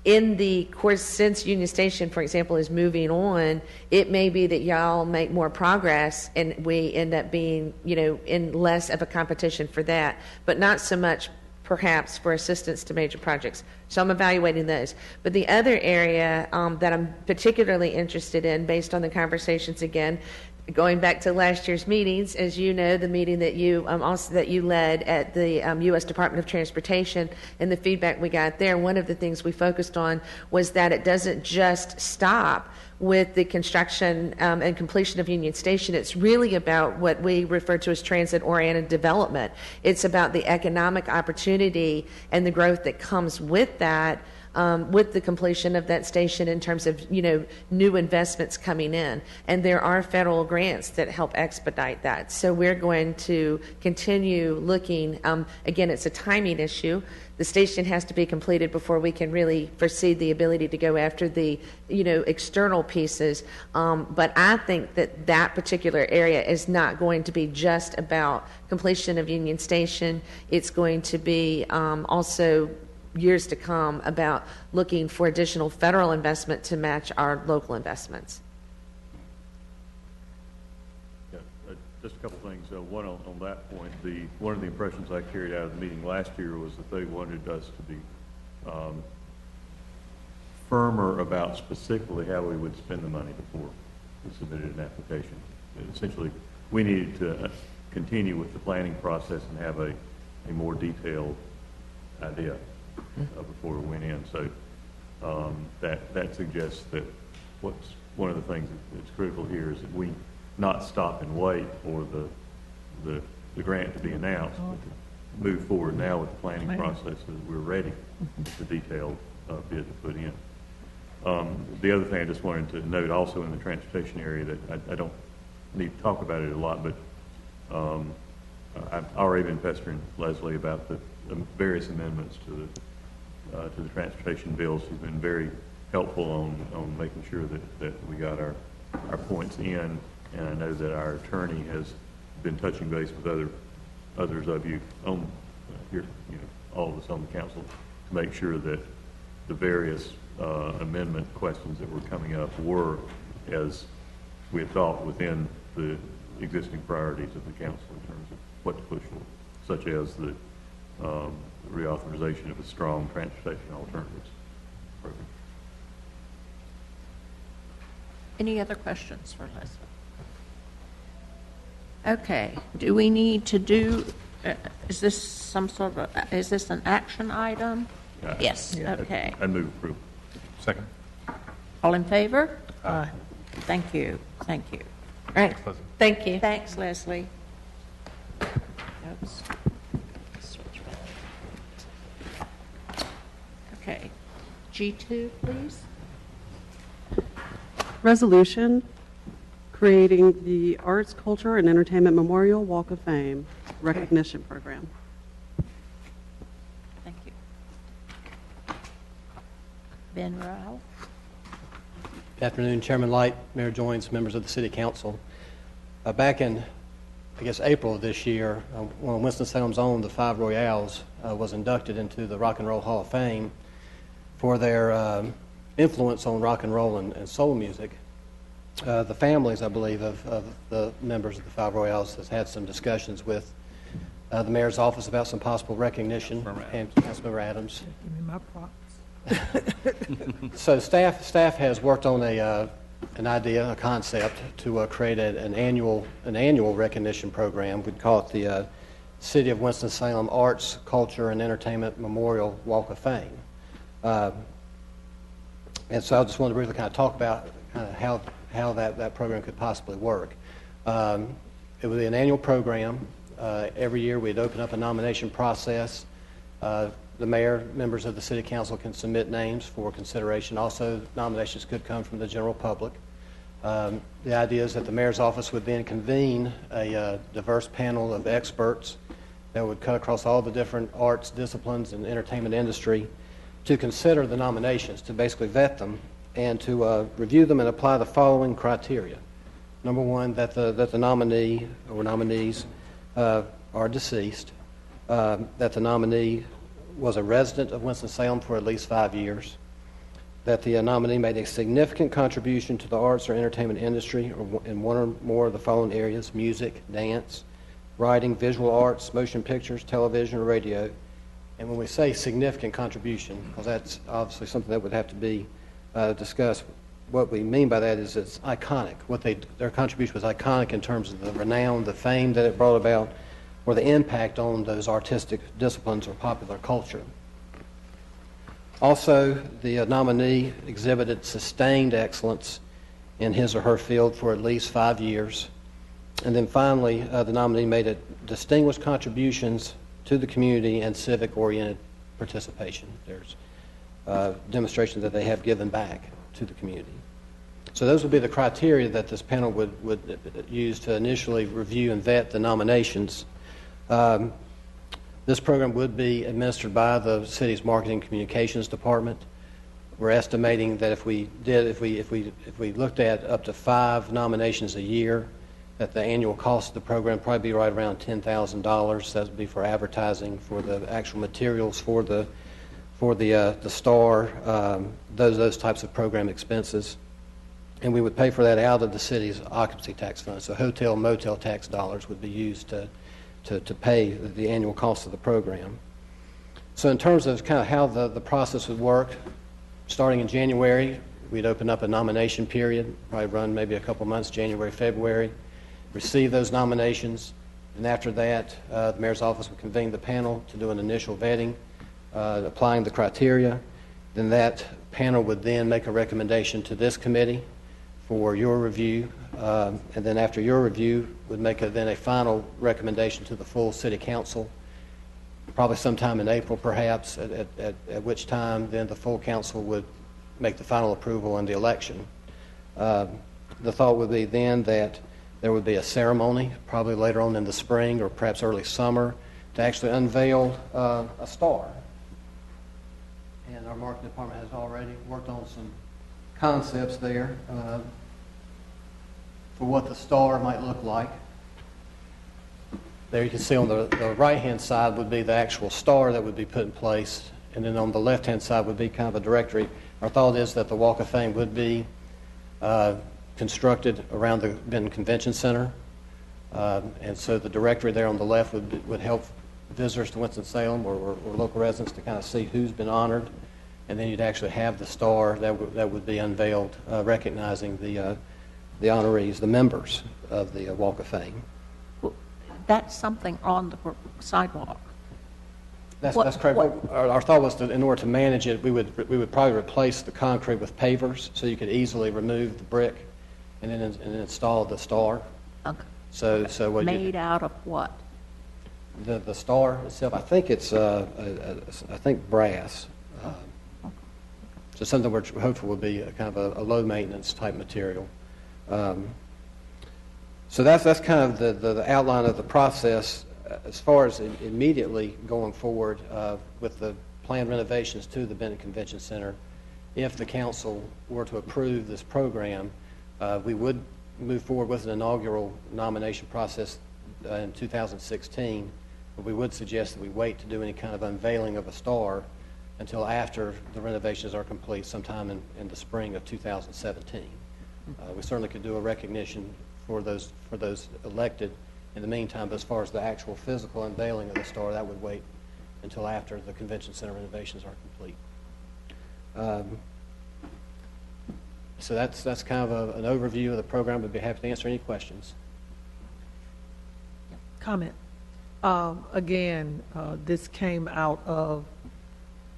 S13: In the course, since Union Station, for example, is moving on, it may be that y'all make more progress and we end up being, in less of a competition for that, but not so much perhaps for assistance to major projects. So I'm evaluating those. But the other area that I'm particularly interested in, based on the conversations again, going back to last year's meetings, as you know, the meeting that you led at the U.S. Department of Transportation, and the feedback we got there, one of the things we focused on was that it doesn't just stop with the construction and completion of Union Station. It's really about what we refer to as transit-oriented development. It's about the economic opportunity and the growth that comes with that, with the completion of that station in terms of, new investments coming in. And there are federal grants that help expedite that. So we're going to continue looking. Again, it's a timing issue. The station has to be completed before we can really foresee the ability to go after the, external pieces. But I think that particular area is not going to be just about completion of Union Station. It's going to be also years to come about looking for additional federal investment to match our local investments.
S11: Yeah, just a couple things. One on that point, one of the impressions I carried out of the meeting last year was that they wanted us to be firmer about specifically how we would spend the money before we submitted an application. Essentially, we needed to continue with the planning process and have a more detailed idea before we went in. So that suggests that one of the things that's critical here is that we not stop and wait for the grant to be announced, but to move forward now with the planning process so that we're ready with the detailed bid to put in. The other thing I just wanted to note also in the transportation area that I don't need to talk about it a lot, but I've already been pestering Leslie about the various amendments to the transportation bills. She's been very helpful on making sure that we got our points in And I know that our attorney has been touching base with others of you on here, all of us on the council, to make sure that the various amendment questions that were coming up were, as we had thought, within the existing priorities of the council in terms of what to push for, such as the reauthorization of a strong transportation alternatives program.
S1: Any other questions for Leslie? Okay, do we need to do, is this some sort of, is this an action item? Yes, okay.
S11: I move approval.
S10: Second.
S1: All in favor?
S3: Aye.
S1: Thank you, thank you.
S13: All right, thank you.
S1: Thanks, Leslie. Oops. Switch back. Okay, G2, please.
S12: Resolution creating the Arts, Culture, and Entertainment Memorial Walk of Fame Recognition Program.
S1: Thank you. Ben Rao.
S14: Good afternoon, Chairman Light, Mayor Joines, members of the City Council. Back in, I guess, April of this year, when Winston-Salem's own, the Five Royales, was inducted into the Rock and Roll Hall of Fame for their influence on rock and roll and soul music. The families, I believe, of the members of the Five Royales has had some discussions with the mayor's office about some possible recognition, and Councilmember Adams.
S3: Give me my props.
S14: So staff has worked on an idea, a concept to create an annual recognition program. We'd call it the City of Winston-Salem Arts, Culture, and Entertainment Memorial Walk of Fame. And so I just wanted to briefly kind of talk about kind of how that program could possibly work. It would be an annual program. Every year we'd open up a nomination process. The mayor, members of the city council can submit names for consideration. Also, nominations could come from the general public. The idea is that the mayor's office would then convene a diverse panel of experts that would cut across all the different arts disciplines and entertainment industry to consider the nominations, to basically vet them, and to review them and apply the following criteria. Number one, that the nominee or nominees are deceased, that the nominee was a resident of Winston-Salem for at least 5 years, that the nominee made a significant contribution to the arts or entertainment industry in one or more of the following areas: music, dance, writing, visual arts, motion pictures, television, or radio. And when we say significant contribution, because that's obviously something that would have to be discussed, what we mean by that is it's iconic. Their contribution was iconic in terms of the renown, the fame that it brought about, or the impact on those artistic disciplines or popular culture. Also, the nominee exhibited sustained excellence in his or her field for at least 5 years. And then finally, the nominee made distinguished contributions to the community and civic-oriented participation. There's demonstrations that they have given back to the community. So those would be the criteria that this panel would use to initially review and vet the nominations. This program would be administered by the city's marketing communications department. We're estimating that if we looked at up to 5 nominations a year, that the annual cost of the program would probably be right around $10,000. That would be for advertising, for the actual materials, for the star, those types of program expenses. And we would pay for that out of the city's occupancy tax fund. So hotel, motel tax dollars would be used to pay the annual cost of the program. So in terms of kind of how the process would work, starting in January, we'd open up a nomination period, probably run maybe a couple months, January, February, receive those nominations, and after that, the mayor's office would convene the panel to do an initial vetting, applying the criteria. Then that panel would then make a recommendation to this committee for your review, and then after your review would make then a final recommendation to the full city council, probably sometime in April perhaps, at which time then the full council would make the final approval in the election. The thought would be then that there would be a ceremony, probably later on in the spring or perhaps early summer, to actually unveil a star. And our marketing department has already worked on some concepts there for what the star might look like. There you can see on the right-hand side would be the actual star that would be put in place, and then on the left-hand side would be kind of a directory. Our thought is that the Walk of Fame would be constructed around the Benton Convention Center, and so the directory there on the left would help visitors to Winston-Salem or local residents to kind of see who's been honored, and then you'd actually have the star that would be unveiled, recognizing the honorees, the members of the Walk of Fame.
S1: That's something on the sidewalk.
S14: That's correct. Our thought was that in order to manage it, we would probably replace the concrete with pavers, so you could easily remove the brick and then install the star.
S1: Okay.
S14: So what
S1: Made out of what?
S14: The star itself, I think it's I think brass. So something we're hopeful will be a kind of a low maintenance type material. So that's kind of the outline of the process. As far as immediately going forward with the planned renovations to the Benton Convention Center, if the council were to approve this program, we would move forward with an inaugural nomination process in 2016, but we would suggest that we wait to do any kind of unveiling of a star until after the renovations are complete, sometime in the spring of 2017. We certainly could do a recognition for those elected in the meantime, but as far as the actual physical unveiling of the star, that would wait until after the convention center renovations are complete. So that's kind of an overview of the program. We'd be happy to answer any questions.
S3: Comment. Again, this came out of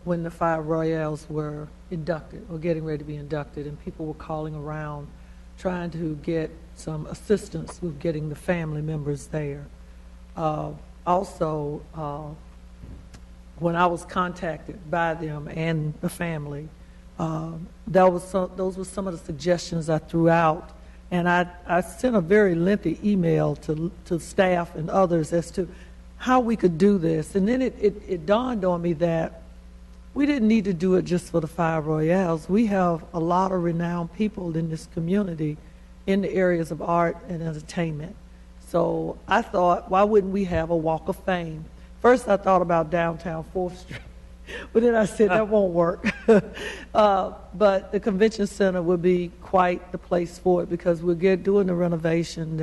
S3: when the 5 Royales were inducted or getting ready to be inducted, and people were calling around trying to get some assistance with getting the family members there. Also, when I was contacted by them and the family, those were some of the suggestions I threw out, and I sent a very lengthy email to staff and others as to how we could do this. And then it dawned on me that we didn't need to do it just for the 5 Royales. We have a lot of renowned people in this community in the areas of art and entertainment. So I thought, why wouldn't we have a Walk of Fame? First I thought about downtown 4th Street, but then I said that won't work. But the convention center would be quite the place for it, because we'll get doing the renovation,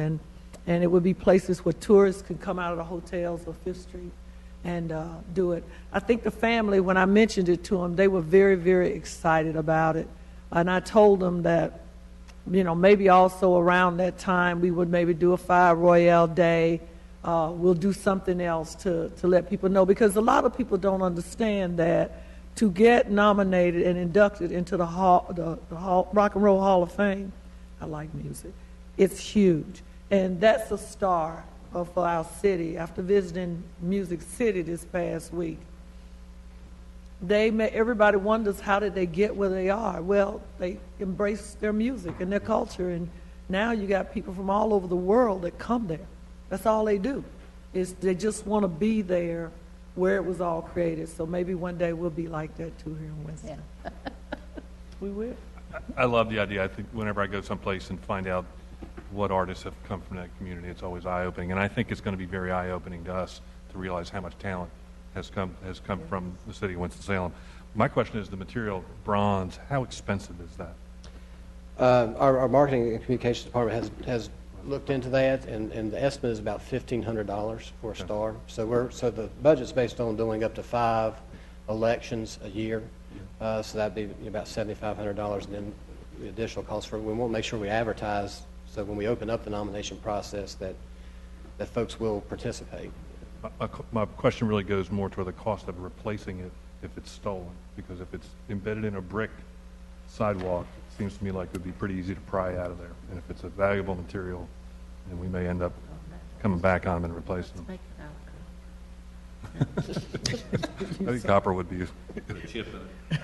S3: and it would be places where tourists could come out of the hotels of 5th Street and do it. I think the family, when I mentioned it to them, they were very, very excited about it. And I told them that, you know, maybe also around that time we would maybe do a 5 Royale Day. We'll do something else to let people know, because a lot of people don't understand that to get nominated and inducted into the Rock and Roll Hall of Fame, I like music, it's huge. And that's a star for our city. After visiting Music City this past week, everybody wonders how did they get where they are. Well, they embrace their music and their culture, and now you got people from all over the world that come there. That's all they do, is they just want to be there where it was all created. So maybe one day we'll be like that too here in Winston. Yeah. We will.
S10: I love the idea. I think whenever I go someplace and find out what artists have come from that community, it's always eye-opening. And I think it's going to be very eye-opening to us to realize how much talent has come from the city of Winston-Salem. My question is, the material bronze, how expensive is that?
S14: Our marketing and communications department has looked into that, and the estimate is about $1,500 for a star. So the budget's based on doing up to 5 elections a year. So that'd be about $7,500, and then the additional cost we want to make sure we advertise, so when we open up the nomination process that folks will participate.
S10: My question really goes more toward the cost of replacing it if it's stolen, because if it's embedded in a brick sidewalk, it seems to me like it would be pretty easy to pry out of there. And if it's a valuable material, then we may end up coming back on them and replacing them. I think copper would be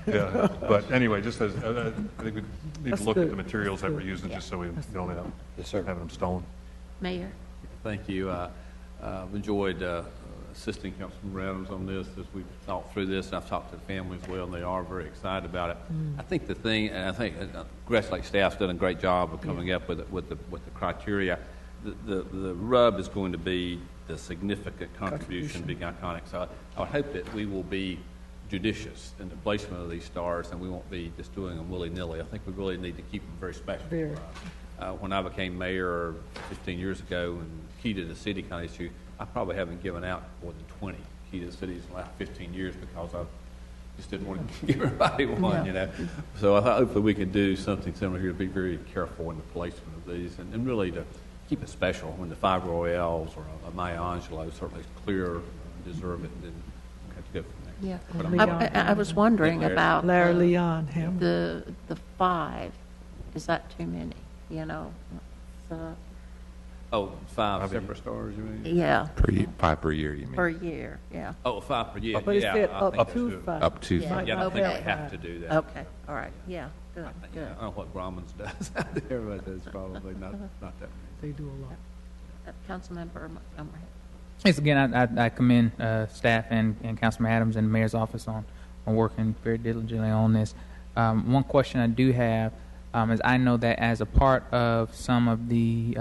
S10: yeah, but anyway, just as I think we need to look at the materials that we're using, just so we don't end up having them stolen.
S1: Mayor?
S15: Thank you. I've enjoyed assisting Councilman Adams on this as we've thought through this, and I've talked to the family as well, and they are very excited about it. I think the thing, and I think Grass Lake staff's done a great job of coming up with the criteria. The rub is going to be the significant contribution being iconic. So I would hope that we will be judicious in the placement of these stars, and we won't be just doing them willy-nilly. I think we really need to keep them very special. When I became mayor 15 years ago and key to the city kind of issue, I probably haven't given out more than 20 key to the cities in the last 15 years because I just didn't want to give everybody one, you know. So I thought hopefully we could do something similar here, to be very careful in the placement of these and really to keep it special. When the 5 Royales or a Maya Angelou certainly is clear, deserve it, and then we have to go from there.
S1: Yeah,
S15: But
S1: I was wondering about
S3: Larry Leon,
S1: the 5. Is that too many? You know, so,
S15: Oh, 5 separate stars, you mean?
S1: yeah,
S5: 5 per year, you mean?
S1: per year. Yeah.
S15: Oh, 5 per year.
S3: But it
S15: yeah,
S3: said
S15: I
S3: up
S15: think
S3: to
S15: that's
S3: 5.
S5: Up to
S1: Yeah.
S5: 5.
S15: Yeah, I don't think
S1: Okay.
S15: we have to do that.
S1: Okay. All right. Yeah. Good.
S15: I
S1: Good.
S15: don't know what Brahmins does out there, but it's probably not that many.
S3: They do a lot.
S1: Councilmember Montgomery.
S2: Yes, again, I commend staff and Councilman Adams and the mayor's office on working very diligently on this. One question I do have is I know that as a part of some of the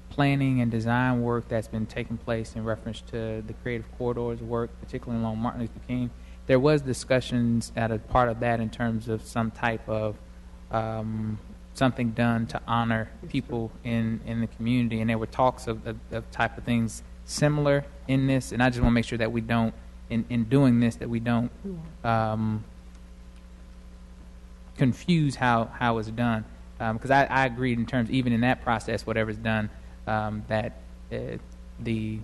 S2: planning and design work that's been taking place in reference to the creative corridors work, particularly along Martin Luther King, there was discussions at a part of that in terms of some type of something done to honor people in the community, and there were talks of type of things similar in this, and I just want to make sure that we don't, in doing this, that we don't confuse how it's done, because I agree in terms, even in that process, whatever's done, that the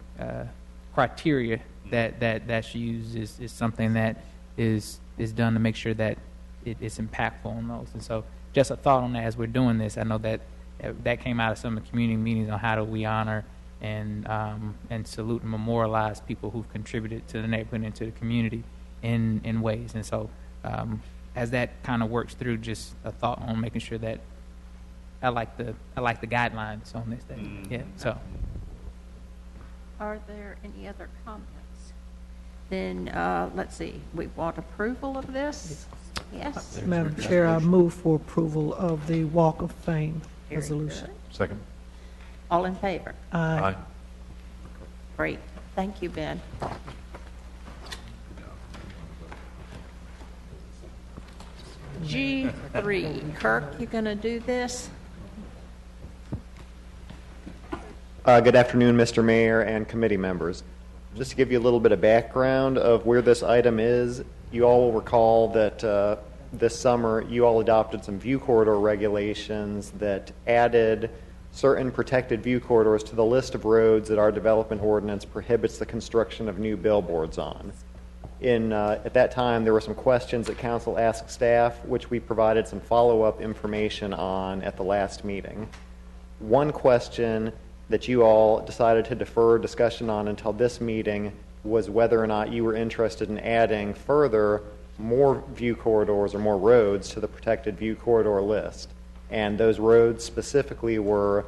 S2: criteria that's used is something that is done to make sure that it's impactful on those. And so just a thought on that as we're doing this. I know that came out of some of the community meetings on how do we honor and salute and memorialize people who've contributed to the neighborhood and to the community in ways. And so as that kind of works through, just a thought on making sure that I like the guidelines on this thing. Yeah. So.
S1: Are there any other comments? Then let's see. We want approval of this. Yes.
S3: Madam Chair, I move for approval of the Walk of Fame
S1: Very
S3: resolution.
S1: good.
S11: Second.
S1: All in favor?
S3: Aye.
S1: Great. Thank you, Ben. G3. Kirk, you going to do this?
S16: Good afternoon, Mr. Mayor and committee members. Just to give you a little bit of background of where this item is, you all will recall that this summer you all adopted some view corridor regulations that added certain protected view corridors to the list of roads that our development ordinance prohibits the construction of new billboards on. At that time, there were some questions that council asked staff, which we provided some follow-up information on at the last meeting. One question that you all decided to defer discussion on until this meeting was whether or not you were interested in adding further more view corridors or more roads to the protected view corridor list. And those roads specifically were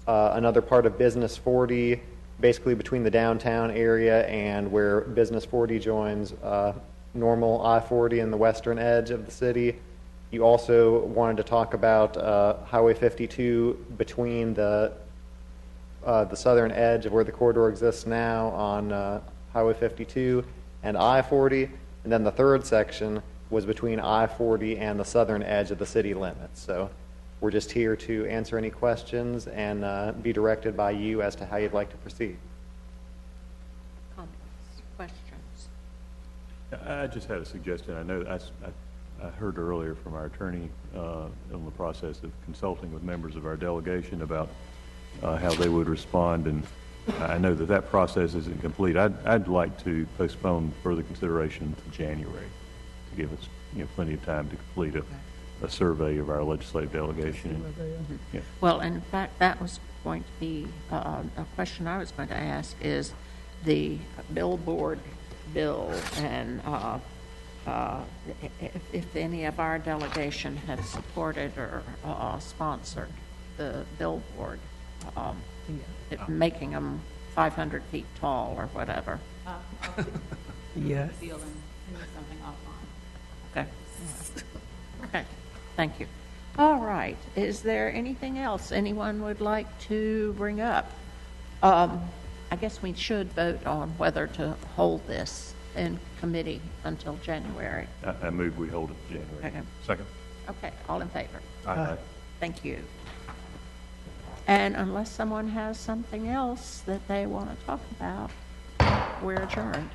S16: another part of Business 40, basically between the downtown area and where Business 40 joins normal I-40 in the western edge of the city. You also wanted to talk about Highway 52 between the southern edge of where the corridor exists now on Highway 52 and I-40, and then the third section was between I-40 and the southern edge of the city limits. So we're just here to answer any questions and be directed by you as to how you'd like to proceed.
S1: Comments, questions?
S11: I just had a suggestion. I know I heard earlier from our attorney on the process of consulting with members of our delegation about how they would respond, and I know that process isn't complete. I'd like to postpone further consideration to January to give us plenty of time to complete a survey of our legislative delegation. Yeah.
S1: Well, in fact, that was going to be a question I was going to ask is the billboard bill and if any of our delegation had supported or sponsored the billboard, making them 500 feet tall or whatever.
S3: Yes.
S8: Deal and move something offline.
S1: Okay. Okay, thank you. All right, is there anything else anyone would like to bring up? I guess we should vote on whether to hold this in committee until January.
S11: I move we hold it in January.
S1: Okay.
S10: Second.
S1: Okay, all in favor?
S11: Aye.
S1: Thank you. And unless someone has something else that they want to talk about, we're adjourned.